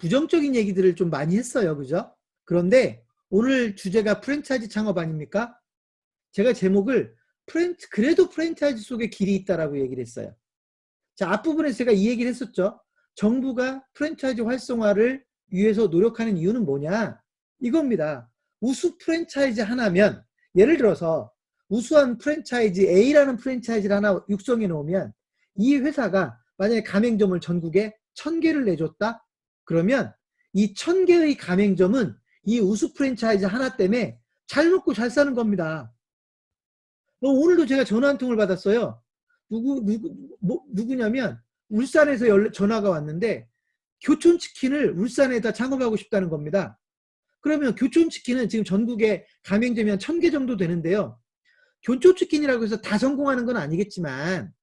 부정적인 얘기들을 좀 많이 했어요. 그죠? 그런데 오늘 주제가 프랜차이즈 창업 아닙니까? 제가 제목을 그래도 프랜차이즈 속에 길이 있다라고 얘기를 했어요. 자, 앞부분에서 제가 이 얘기를 했었죠. 정부가 프랜차이즈 활성화를 위해서 노력하는 이유는 뭐냐? 이겁니다. 우수 프랜차이즈 하나면, 예를 들어서 우수한 프랜차이즈 A라는 프랜차이즈를 하나 육성해 놓으면 이 회사가 만약에 가맹점을 전국에 1000개를 내줬다? 그러면 이 1000개의 가맹점은 이 우수 프랜차이즈 하나 때문에 잘 먹고 잘 사는 겁니다. 오늘도 제가 전화 한 통을 받았어요. 누구냐면 울산에서 전화가 왔는데 교촌치킨을 울산에다 창업하고 싶다는 겁니다. 그러면 교촌치킨은 지금 전국에 가맹점이 한 1000개 정도 되는데요. 교촌치킨이라고 해서 다 성공하는 건 아니겠지만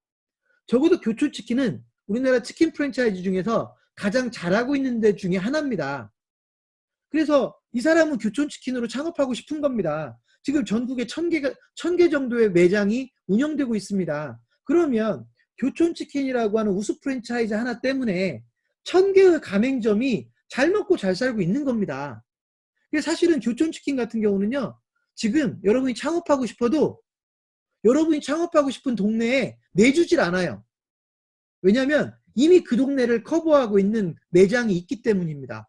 적어도 교촌치킨은 우리나라 치킨 프랜차이즈 중에서 가장 잘하고 있는 데 중에 하나입니다. 그래서 이 사람은 교촌치킨으로 창업하고 싶은 겁니다. 지금 전국에 1000개 정도의 매장이 운영되고 있습니다. 그러면 교촌치킨이라고 하는 우수 프랜차이즈 하나 때문에 1000개의 가맹점이 잘 먹고 잘 살고 있는 겁니다. 사실은 교촌치킨 같은 경우는요. 지금 여러분이 창업하고 싶어도 여러분이 창업하고 싶은 동네에 내주질 않아요. 왜냐하면 이미 그 동네를 커버하고 있는 매장이 있기 때문입니다.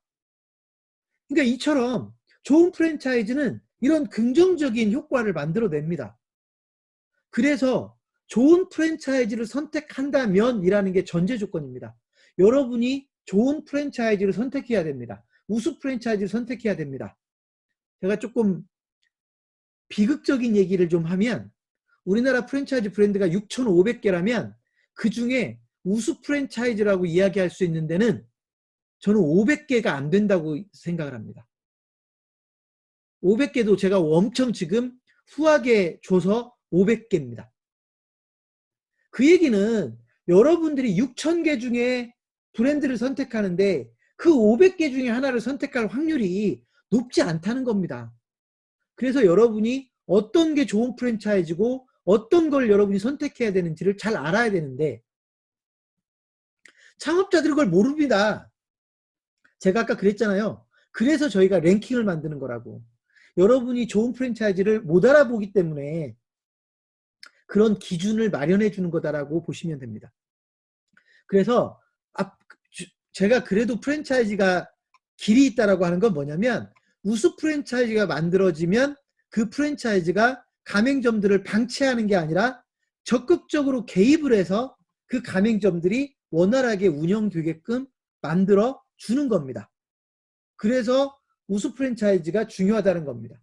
그러니까 이처럼 좋은 프랜차이즈는 이런 긍정적인 효과를 만들어냅니다. 그래서 좋은 프랜차이즈를 선택한다면 이라는 게 전제 조건입니다. 여러분이 좋은 프랜차이즈를 선택해야 됩니다. 우수 프랜차이즈를 선택해야 됩니다. 제가 조금 비극적인 얘기를 좀 하면 우리나라 프랜차이즈 브랜드가 6,500개라면 그 중에 우수 프랜차이즈라고 이야기할 수 있는 데는 저는 500개가 안 된다고 생각을 합니다. 500개도 제가 엄청 지금 후하게 줘서 500개입니다. 그 얘기는 여러분들이 6,000개 중에 브랜드를 선택하는데 그 500개 중에 하나를 선택할 확률이 높지 않다는 겁니다. 그래서 여러분이 어떤 게 좋은 프랜차이즈고 어떤 걸 여러분이 선택해야 되는지를 잘 알아야 되는데 창업자들은 그걸 모릅니다. 제가 아까 그랬잖아요. 그래서 저희가 랭킹을 만드는 거라고. 여러분이 좋은 프랜차이즈를 못 알아보기 때문에 그런 기준을 마련해 주는 거다라고 보시면 됩니다. 그래서 제가 그래도 프랜차이즈가 길이 있다라고 하는 건 뭐냐면 우수 프랜차이즈가 만들어지면 그 프랜차이즈가 가맹점들을 방치하는 게 아니라 적극적으로 개입을 해서 그 가맹점들이 원활하게 운영되게끔 만들어 주는 겁니다. 그래서 우수 프랜차이즈가 중요하다는 겁니다.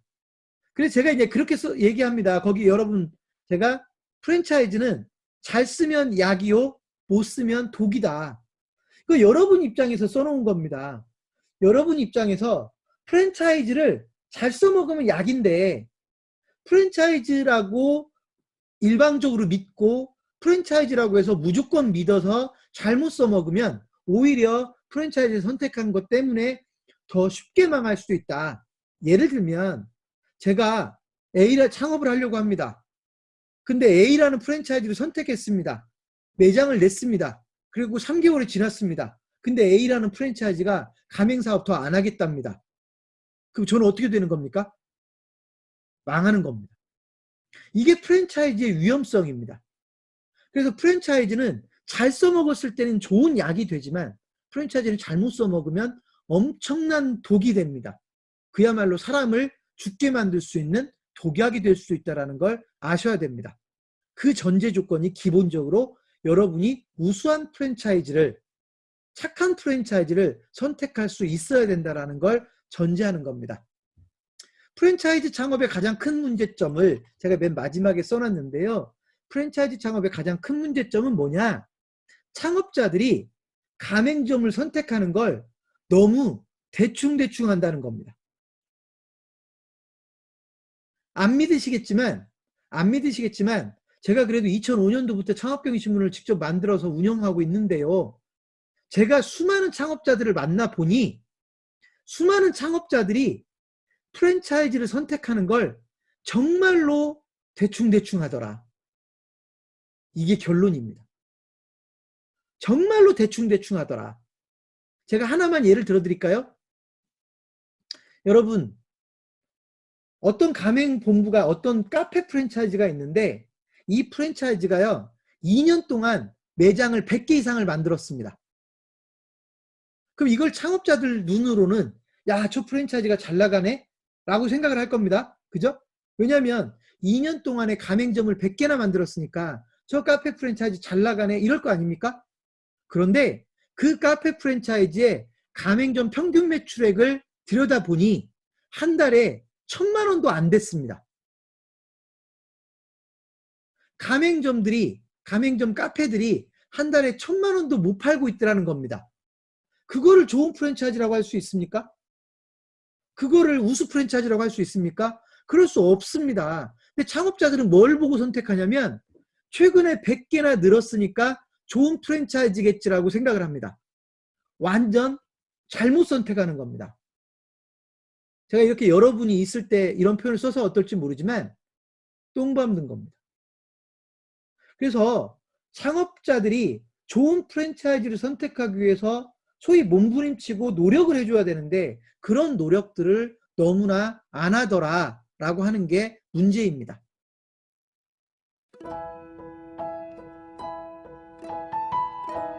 그래서 제가 이제 그렇게 얘기합니다. 거기 여러분 제가 프랜차이즈는 잘 쓰면 약이요, 못 쓰면 독이다. 이거 여러분 입장에서 써놓은 겁니다. 여러분 입장에서 프랜차이즈를 잘 써먹으면 약인데 프랜차이즈라고 일방적으로 믿고 프랜차이즈라고 해서 무조건 믿어서 잘못 써먹으면 오히려 프랜차이즈 선택한 것 때문에 더 쉽게 망할 수도 있다. 예를 들면 제가 A를 창업을 하려고 합니다. 근데 A라는 프랜차이즈를 선택했습니다. 매장을 냈습니다. 그리고 3개월이 지났습니다. 근데 A라는 프랜차이즈가 가맹사업 더 안 하겠답니다. 그럼 저는 어떻게 되는 겁니까? 망하는 겁니다. 이게 프랜차이즈의 위험성입니다. 그래서 프랜차이즈는 잘 써먹었을 때는 좋은 약이 되지만 프랜차이즈는 잘못 써먹으면 엄청난 독이 됩니다. 그야말로 사람을 죽게 만들 수 있는 독약이 될 수 있다는 걸 아셔야 됩니다. 그 전제 조건이 기본적으로 여러분이 우수한 프랜차이즈를 착한 프랜차이즈를 선택할 수 있어야 된다는 걸 전제하는 겁니다. 프랜차이즈 창업의 가장 큰 문제점을 제가 맨 마지막에 써놨는데요. 프랜차이즈 창업의 가장 큰 문제점은 뭐냐? 창업자들이 가맹점을 선택하는 걸 너무 대충대충 한다는 겁니다. 안 믿으시겠지만 제가 그래도 2005년도부터 창업경위신문을 직접 만들어서 운영하고 있는데요. 제가 수많은 창업자들을 만나보니 수많은 창업자들이 프랜차이즈를 선택하는 걸 정말로 대충대충 하더라. 이게 결론입니다. 정말로 대충대충 하더라. 제가 하나만 예를 들어 드릴까요? 여러분, 어떤 가맹본부가 어떤 카페 프랜차이즈가 있는데 이 프랜차이즈가요 2년 동안 매장을 100개 이상을 만들었습니다. 그럼 이걸 창업자들 눈으로는 야, 저 프랜차이즈가 잘 나가네? 라고 생각을 할 겁니다. 그죠? 왜냐하면 2년 동안에 가맹점을 100개나 만들었으니까 저 카페 프랜차이즈 잘 나가네? 이럴 거 아닙니까? 그런데 그 카페 프랜차이즈의 가맹점 평균 매출액을 들여다보니 한 달에 1,000만 원도 안 됐습니다. 가맹점 카페들이 한 달에 1,000만 원도 못 팔고 있더라는 겁니다. 그거를 좋은 프랜차이즈라고 할 수 있습니까? 그거를 우수 프랜차이즈라고 할 수 있습니까? 그럴 수 없습니다. 근데 창업자들은 뭘 보고 선택하냐면 최근에 100개나 늘었으니까 좋은 프랜차이즈겠지라고 생각을 합니다. 완전 잘못 선택하는 겁니다. 제가 이렇게 여러분이 있을 때 이런 표현을 써서 어떨지 모르지만 똥 밟는 겁니다. 그래서 창업자들이 좋은 프랜차이즈를 선택하기 위해서 소위 몸부림치고 노력을 해줘야 되는데 그런 노력들을 너무나 안 하더라라고 하는 게 문제입니다.